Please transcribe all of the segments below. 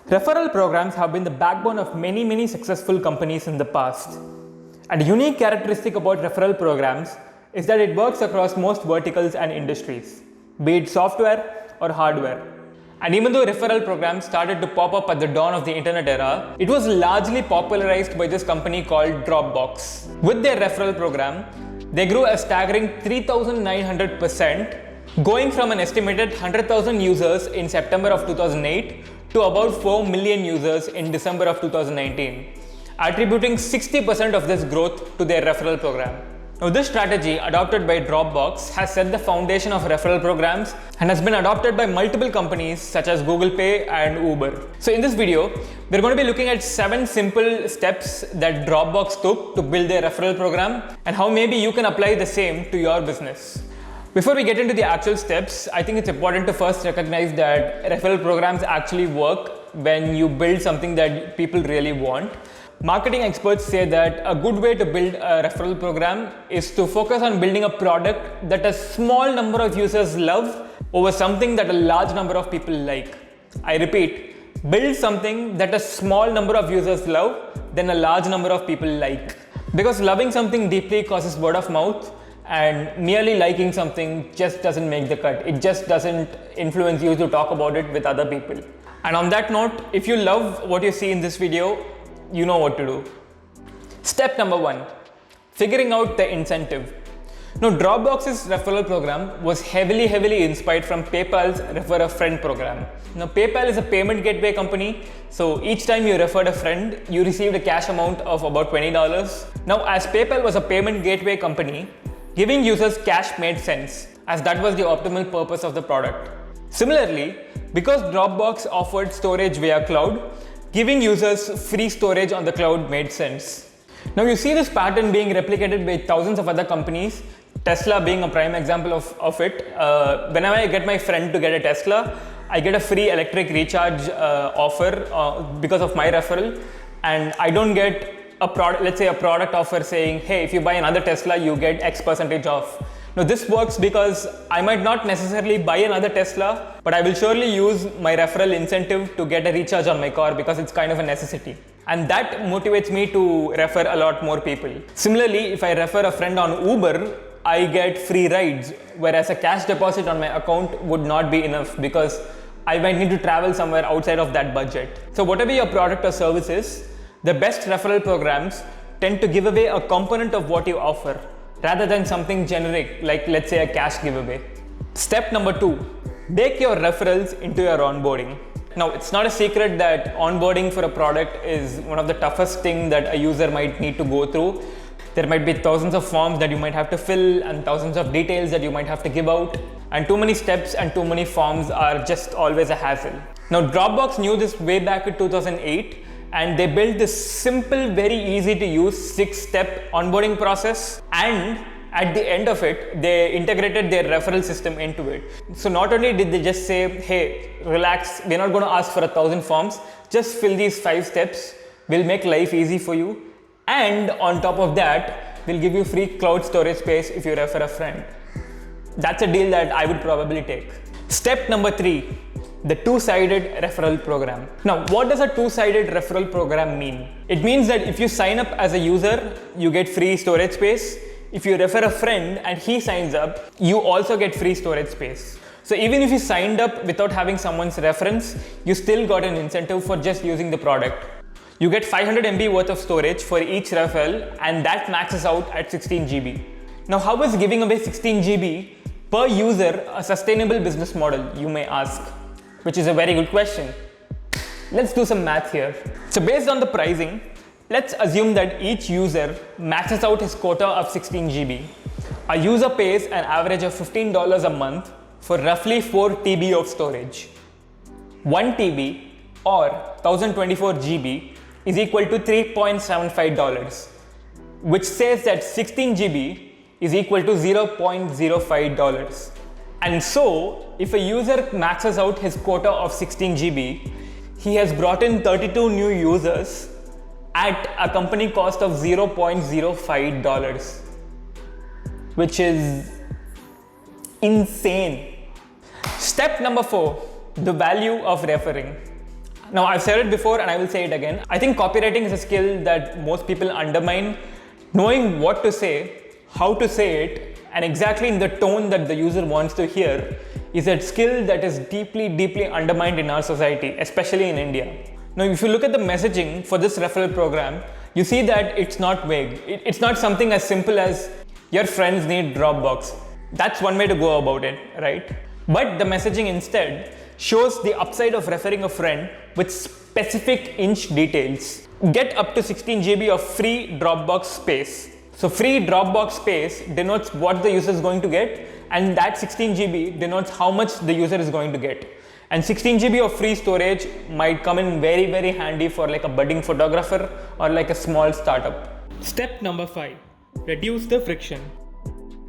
Referral programs have been the backbone of many successful companies in the past. And a unique characteristic about referral programs is that it works across most verticals and industries, be it software or hardware. And even though referral programs started to pop up at the dawn of the internet era, it was largely popularized by this company called Dropbox. With their referral program, they grew a staggering 3,900%, going from an estimated 100,000 users in September of 2008 to about 4 million users in December of 2019, attributing 60% of this growth to their referral program. Now, this strategy adopted by Dropbox has set the foundation of referral programs and has been adopted by multiple companies such as Google Pay and Uber. So in this video, we're going to be looking at 7 simple steps that Dropbox took to build their referral program and how maybe you can apply the same to your business. Before we get into the actual steps, I think it's important to first recognize that referral programs actually work when you build something that people really want. Marketing experts say that a good way to build a referral program is to focus on building a product that a small number of users love over something that a large number of people like. I repeat, build something that a small number of users love than a large number of people like. Because loving something deeply causes word of mouth, and merely liking something just doesn't make the cut. It just doesn't influence you to talk about it with other people. And on that note, if you love what you see in this video, you know what to do. Step number 1, figuring out the incentive. Now, Dropbox's referral program was heavily inspired from PayPal's Refer a Friend program. Now, PayPal is a payment gateway company, so each time you referred a friend, you received a cash amount of about $20. Now, as PayPal was a payment gateway company, giving users cash made sense, as that was the optimal purpose of the product. Similarly, because Dropbox offered storage via cloud, giving users free storage on the cloud made sense. Now you see this pattern being replicated by thousands of other companies, Tesla being a prime example of it. Whenever I get my friend to get a Tesla, I get a free electric recharge offer because of my referral, and I don't get a product, let's say a product offer saying, hey, if you buy another Tesla, you get X percentage off. Now this works because I might not necessarily buy another Tesla, but I will surely use my referral incentive to get a recharge on my car because it's kind of a necessity. And that motivates me to refer a lot more people. Similarly, if I refer a friend on Uber, I get free rides, whereas a cash deposit on my account would not be enough because I might need to travel somewhere outside of that budget. So whatever your product or service is, the best referral programs tend to give away a component of what you offer rather than something generic like, let's say, a cash giveaway. Step number 2, bake your referrals into your onboarding. Now, it's not a secret that onboarding for a product is one of the toughest things that a user might need to go through. There might be thousands of forms that you might have to fill and thousands of details that you might have to give out, and too many steps and too many forms are just always a hassle. Now, Dropbox knew this way back in 2008, and they built this simple, very easy to use 6-step onboarding process, and at the end of it, they integrated their referral system into it. So not only did they just say, hey, relax, we're not going to ask for 1,000 forms, just fill these 5 steps, we'll make life easy for you, and on top of that, we'll give you free cloud storage space if you refer a friend. That's a deal that I would probably take. Step number 3, the two-sided referral program. Now, what does a two-sided referral program mean? It means that if you sign up as a user, you get free storage space. If you refer a friend and he signs up, you also get free storage space. So even if you signed up without having someone's reference, you still got an incentive for just using the product. You get 500 MB worth of storage for each referral, and that maxes out at 16 GB. Now, how is giving away 16 GB per user a sustainable business model, you may ask? Which is a very good question. Let's do some math here. So based on the pricing, let's assume that each user maxes out his quota of 16 GB. A user pays an average of $15 a month for roughly 4 TB of storage. 1 TB or 1024 GB is equal to $3.75, which says that 16 GB is equal to $0.05. And so, if a user maxes out his quota of 16 GB, he has brought in 32 new users at a company cost of $0.05, which is insane. Step number 4, the value of referring. Now, I've said it before and I will say it again. I think copywriting is a skill that most people undermine. Knowing what to say, how to say it, and exactly in the tone that the user wants to hear is a skill that is deeply, deeply undermined in our society, especially in India. Now, if you look at the messaging for this referral program, you see that it's not vague. It's not something as simple as your friends need Dropbox. That's one way to go about it, right? But the messaging instead shows the upside of referring a friend with specific inch details. Get up to 16 GB of free Dropbox space. So free Dropbox space denotes what the user is going to get, and that 16 GB denotes how much the user is going to get. And 16 GB of free storage might come in very, very handy for like a budding photographer or like a small startup. Step number 5, reduce the friction.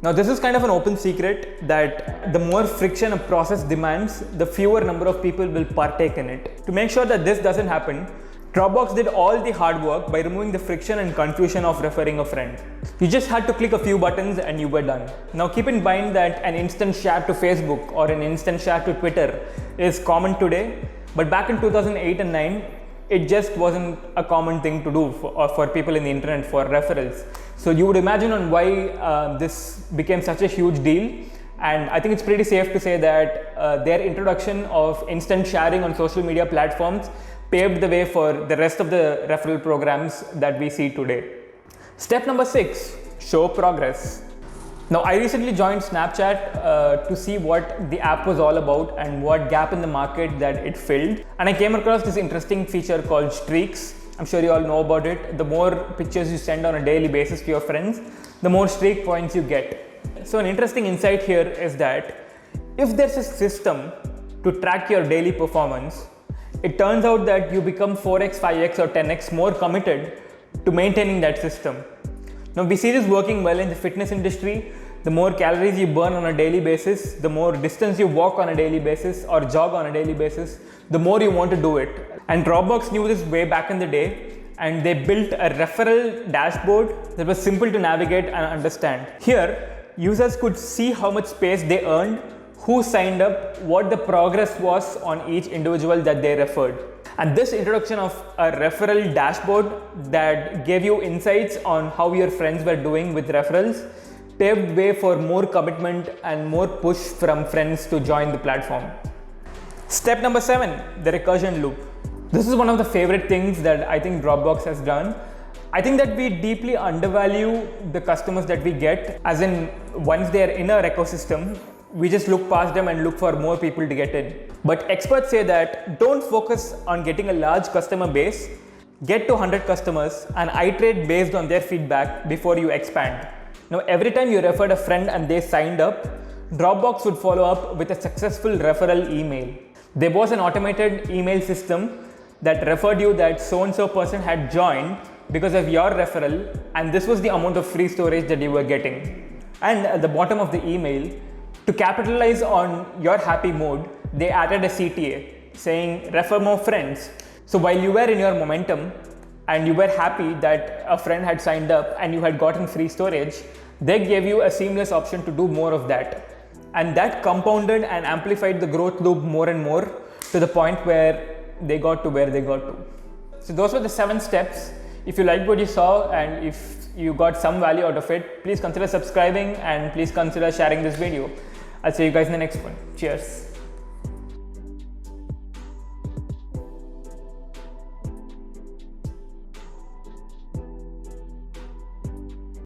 Now this is kind of an open secret that the more friction a process demands, the fewer number of people will partake in it. To make sure that this doesn't happen, Dropbox did all the hard work by removing the friction and confusion of referring a friend. You just had to click a few buttons and you were done. Now keep in mind that an instant share to Facebook or an instant share to Twitter is common today, but back in 2008 and 9, it just wasn't a common thing to do for people in the internet for referrals. So you would imagine on why this became such a huge deal. And I think it's pretty safe to say that their introduction of instant sharing on social media platforms paved the way for the rest of the referral programs that we see today. Step number 6, show progress. Now I recently joined Snapchat to see what the app was all about and what gap in the market that it filled. And I came across this interesting feature called streaks. I'm sure you all know about it. The more pictures you send on a daily basis to your friends, the more streak points you get. So an interesting insight here is that if there's a system to track your daily performance, it turns out that you become 4x, 5x or 10x more committed to maintaining that system. Now we see this working well in the fitness industry. The more calories you burn on a daily basis, the more distance you walk on a daily basis or jog on a daily basis, the more you want to do it. And Dropbox knew this way back in the day, and they built a referral dashboard that was simple to navigate and understand. Here, users could see how much space they earned, who signed up, what the progress was on each individual that they referred. And this introduction of a referral dashboard that gave you insights on how your friends were doing with referrals paved way for more commitment and more push from friends to join the platform. Step number 7, the recursion loop. This is one of the favorite things that I think Dropbox has done. I think that we deeply undervalue the customers that we get, as in once they are in our ecosystem, we just look past them and look for more people to get in. But experts say that don't focus on getting a large customer base, get to 100 customers and iterate based on their feedback before you expand. Now every time you referred a friend and they signed up, Dropbox would follow up with a successful referral email. There was an automated email system that referred you that so-and-so person had joined because of your referral, and this was the amount of free storage that you were getting. And at the bottom of the email, to capitalize on your happy mood, they added a CTA saying refer more friends. So while you were in your momentum and you were happy that a friend had signed up and you had gotten free storage, they gave you a seamless option to do more of that. And that compounded and amplified the growth loop more and more to the point where they got to where they got to. So those were the 7 steps. If you liked what you saw and if you got some value out of it, please consider subscribing and please consider sharing this video. I'll see you guys in the next one. Cheers.